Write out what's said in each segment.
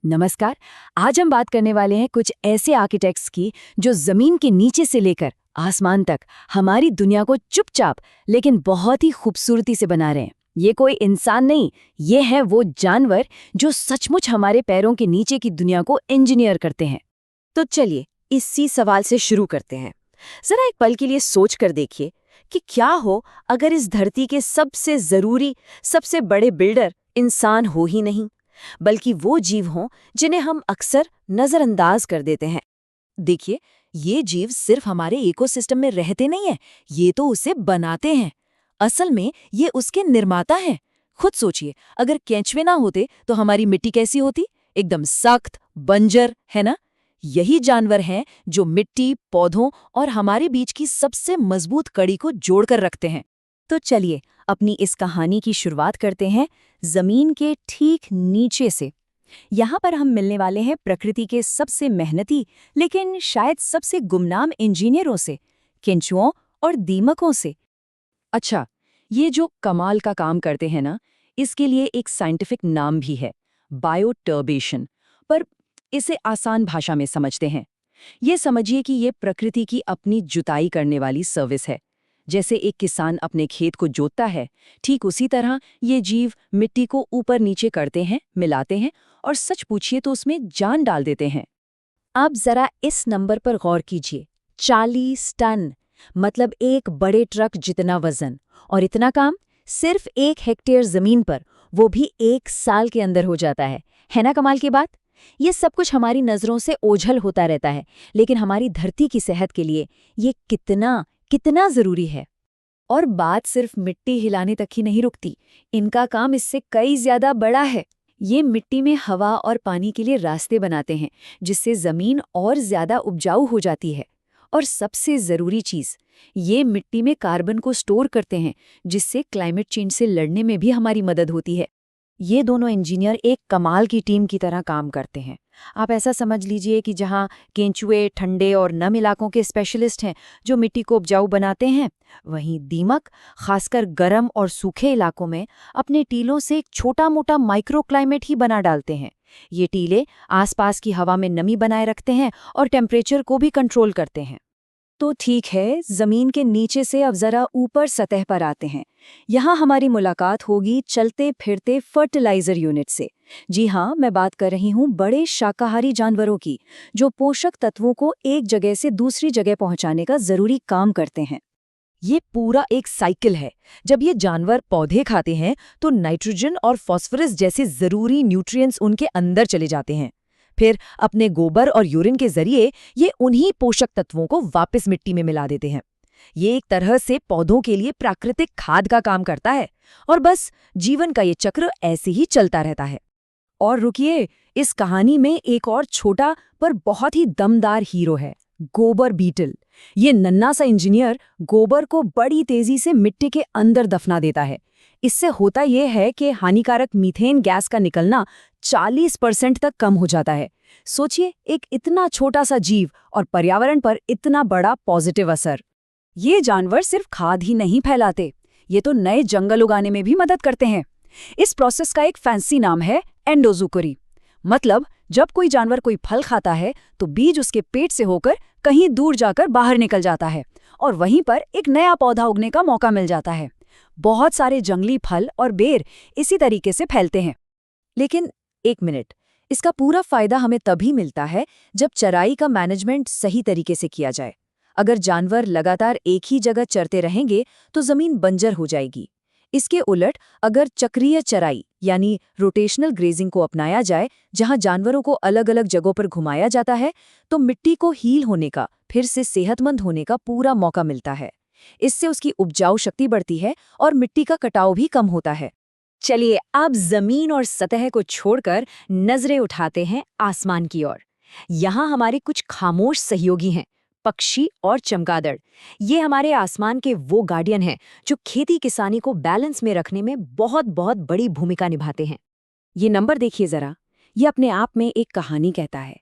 नमस्कार। आज हम बात करने वाले हैं कुछ ऐसे आर्किटेक्ट्स की जो जमीन के नीचे से लेकर आसमान तक हमारी दुनिया को चुपचाप लेकिन बहुत ही खूबसूरती से बना रहे हैं। ये कोई इंसान नहीं, ये है वो जानवर जो सचमुच हमारे पैरों के नीचे की दुनिया को इंजीनियर करते हैं। तो चलिए इसी सवाल से शुरू करते हैं। जरा एक पल के लिए सोच कर देखिए कि क्या हो अगर इस धरती के सबसे जरूरी, सबसे बड़े बिल्डर इंसान हो ही नहीं, बल्कि वो जीव हों जिन्हें हम अक्सर नजरअंदाज कर देते हैं। देखिए, ये जीव सिर्फ हमारे इकोसिस्टम में रहते नहीं हैं, ये तो उसे बनाते हैं। असल में ये उसके निर्माता हैं। खुद सोचिए, अगर केंचुए ना होते तो हमारी मिट्टी कैसी होती? एकदम सख्त, बंजर, है ना? यही जानवर हैं जो मिट्टी, पौधों और हमारे बीच की सबसे मजबूत कड़ी को जोड़कर रखते हैं। तो चलिए अपनी इस कहानी की शुरुआत करते हैं जमीन के ठीक नीचे से। यहाँ पर हम मिलने वाले हैं प्रकृति के सबसे मेहनती लेकिन शायद सबसे गुमनाम इंजीनियरों से, केंचुओं और दीमकों से। अच्छा, ये जो कमाल का काम करते हैं ना, इसके लिए एक साइंटिफिक नाम भी है, बायोटर्बेशन। पर इसे आसान भाषा में समझते हैं। ये समझिए कि ये प्रकृति की अपनी जुताई करने वाली सर्विस है। जैसे एक किसान अपने खेत को जोतता है, ठीक उसी तरह ये जीव मिट्टी को ऊपर नीचे करते हैं, मिलाते हैं और सच पूछिए तो उसमें जान डाल देते हैं। आप जरा इस नंबर पर गौर कीजिए, 40 टन, मतलब एक बड़े ट्रक जितना वजन। और इतना काम सिर्फ 1 हेक्टेयर जमीन पर, वो भी 1 साल के अंदर हो जाता है ना कमाल की बात? ये सब कुछ हमारी नजरों से ओझल होता रहता है, लेकिन हमारी धरती की सेहत के लिए ये कितना कितना जरूरी है। और बात सिर्फ मिट्टी हिलाने तक ही नहीं रुकती, इनका काम इससे कई ज्यादा बड़ा है। ये मिट्टी में हवा और पानी के लिए रास्ते बनाते हैं, जिससे जमीन और ज्यादा उपजाऊ हो जाती है। और सबसे जरूरी चीज, ये मिट्टी में कार्बन को स्टोर करते हैं, जिससे क्लाइमेट चेंज से लड़ने में भी हमारी मदद होती है। ये दोनों इंजीनियर एक कमाल की टीम की तरह काम करते हैं। आप ऐसा समझ लीजिए कि जहाँ केंचुए ठंडे और नम इलाकों के स्पेशलिस्ट हैं जो मिट्टी को उपजाऊ बनाते हैं, वहीं दीमक खासकर गर्म और सूखे इलाकों में अपने टीलों से एक छोटा-मोटा माइक्रो क्लाइमेट ही बना डालते हैं। ये टीले आसपास की हवा में नमी बनाए रखते हैं और टेम्परेचर को भी कंट्रोल करते हैं। तो ठीक है, जमीन के नीचे से अब जरा ऊपर सतह पर आते हैं। यहाँ हमारी मुलाकात होगी चलते फिरते फर्टिलाइजर यूनिट से। जी हाँ, मैं बात कर रही हूँ बड़े शाकाहारी जानवरों की, जो पोषक तत्वों को एक जगह से दूसरी जगह पहुँचाने का जरूरी काम करते हैं। ये पूरा एक साइकिल है। जब ये जानवर पौधे खाते हैं तो नाइट्रोजन और फास्फोरस जैसे जरूरी न्यूट्रिएंट्स उनके अंदर चले जाते हैं। फिर अपने गोबर और यूरिन के जरिए ये उन्हीं पोषक तत्वों को वापस मिट्टी में मिला देते हैं। ये एक तरह से पौधों के लिए प्राकृतिक खाद का काम करता है। और बस जीवन का ये चक्र ऐसे ही चलता रहता है। और रुकिए, इस कहानी में एक और छोटा पर बहुत ही दमदार हीरो है, गोबर बीटल। ये नन्हा सा इंजीनियर गोबर को बड़ी तेजी से मिट्टी के अंदर दफना देता है। इससे होता यह है कि हानिकारक मीथेन गैस का निकलना 40% तक कम हो जाता है। सोचिए, एक इतना छोटा सा जीव और पर्यावरण पर इतना बड़ा पॉजिटिव असर। ये जानवर सिर्फ खाद ही नहीं फैलाते, ये तो नए जंगल उगाने में भी मदद करते हैं। इस प्रोसेस का एक फैंसी नाम है एंडोजूकरी। मतलब जब कोई जानवर कोई फल खाता है तो बीज उसके पेट से होकर कहीं दूर जाकर बाहर निकल जाता है और वहीं पर एक नया पौधा उगने का मौका मिल जाता है। बहुत सारे जंगली फल और बेर इसी तरीके से फैलते हैं। लेकिन एक मिनट, इसका पूरा फायदा हमें तभी मिलता है जब चराई का मैनेजमेंट सही तरीके से किया जाए। अगर जानवर लगातार एक ही जगह चरते रहेंगे तो जमीन बंजर हो जाएगी। इसके उलट अगर चक्रीय चराई यानी रोटेशनल ग्रेजिंग को अपनाया जाए, जहां जानवरों को अलग अलग जगहों पर घुमाया जाता है, तो मिट्टी को हील होने का, फिर से सेहतमंद होने का पूरा मौका मिलता है। इससे उसकी उपजाऊ शक्ति बढ़ती है और मिट्टी का कटाव भी कम होता है। चलिए अब जमीन और सतह को छोड़कर नजरें उठाते हैं आसमान की ओर। यहाँ हमारे कुछ खामोश सहयोगी हैं, पक्षी और चमगादड़। ये हमारे आसमान के वो गार्डियन हैं जो खेती किसानी को बैलेंस में रखने में बहुत बहुत बड़ी भूमिका निभाते हैं। ये नंबर देखिए जरा, ये अपने आप में एक कहानी कहता है।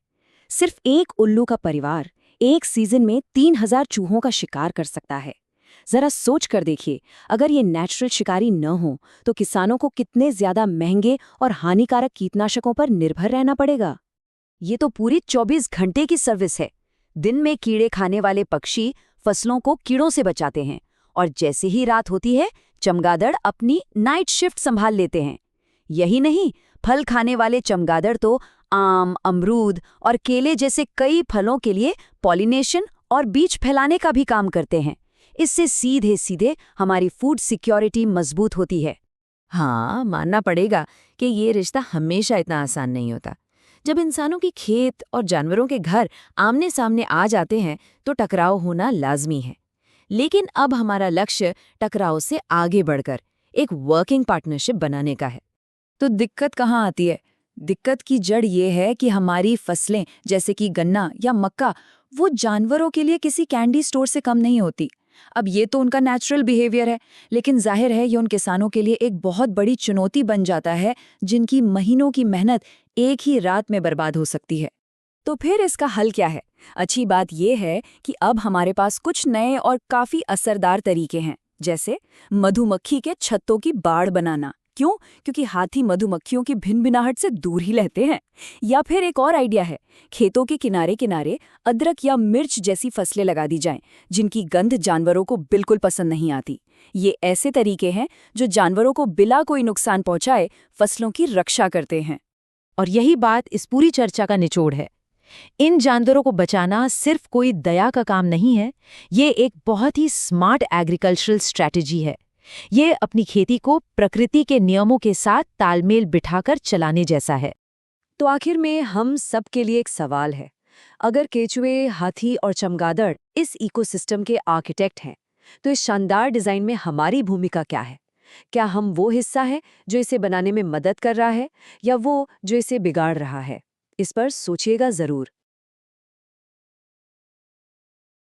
सिर्फ एक उल्लू का परिवार एक सीजन में 3000 चूहों का शिकार कर सकता है। जरा सोच कर देखिए, अगर ये नेचुरल शिकारी न हो तो किसानों को कितने ज्यादा महंगे और हानिकारक कीटनाशकों पर निर्भर रहना पड़ेगा। ये तो पूरी 24 घंटे की सर्विस है। दिन में कीड़े खाने वाले पक्षी फसलों को कीड़ों से बचाते हैं और जैसे ही रात होती है चमगादड़ अपनी नाइट शिफ्ट संभाल लेते हैं। यही नहीं, फल खाने वाले चमगादड़ तो आम, अमरूद और केले जैसे कई फलों के लिए पॉलिनेशन और बीज फैलाने का भी काम करते हैं। इससे सीधे सीधे हमारी फूड सिक्योरिटी मजबूत होती है। हाँ, मानना पड़ेगा कि ये रिश्ता हमेशा इतना आसान नहीं होता। जब इंसानों की खेत और जानवरों के घर आमने सामने आ जाते हैं तो टकराव होना लाजमी है। लेकिन अब हमारा लक्ष्य टकराव से आगे बढ़कर एक वर्किंग पार्टनरशिप बनाने का है। तो दिक्कत कहाँ आती है? दिक्कत की जड़ ये है कि हमारी फसलें जैसे कि गन्ना या मक्का वो जानवरों के लिए किसी कैंडी स्टोर से कम नहीं होती। अब ये तो उनका नेचुरल बिहेवियर है, लेकिन जाहिर है ये उन किसानों के लिए एक बहुत बड़ी चुनौती बन जाता है, जिनकी महीनों की मेहनत एक ही रात में बर्बाद हो सकती है। तो फिर इसका हल क्या है? अच्छी बात यह है कि अब हमारे पास कुछ नए और काफी असरदार तरीके हैं, जैसे मधुमक्खी के छत्तों की बाड़ बनाना। क्यों? क्योंकि हाथी मधुमक्खियों की भिनभिनाहट से दूर ही रहते हैं। या फिर एक और आइडिया है, खेतों के किनारे किनारे अदरक या मिर्च जैसी फसलें लगा दी जाएं, जिनकी गंध जानवरों को बिल्कुल पसंद नहीं आती। ये ऐसे तरीके हैं जो जानवरों को बिना कोई नुकसान पहुंचाए फसलों की रक्षा करते हैं। और यही बात इस पूरी चर्चा का निचोड़ है। इन जानवरों को बचाना सिर्फ कोई दया का काम नहीं है, ये एक बहुत ही स्मार्ट एग्रीकल्चरल स्ट्रैटेजी है। ये अपनी खेती को प्रकृति के नियमों के साथ तालमेल बिठाकर चलाने जैसा है। तो आखिर में हम सब के लिए एक सवाल है, अगर केचुए, हाथी और चमगादड़ इस इकोसिस्टम के आर्किटेक्ट हैं, तो इस शानदार डिजाइन में हमारी भूमिका क्या है? क्या हम वो हिस्सा है जो इसे बनाने में मदद कर रहा है, या वो जो इसे बिगाड़ रहा है? इस पर सोचिएगा जरूर।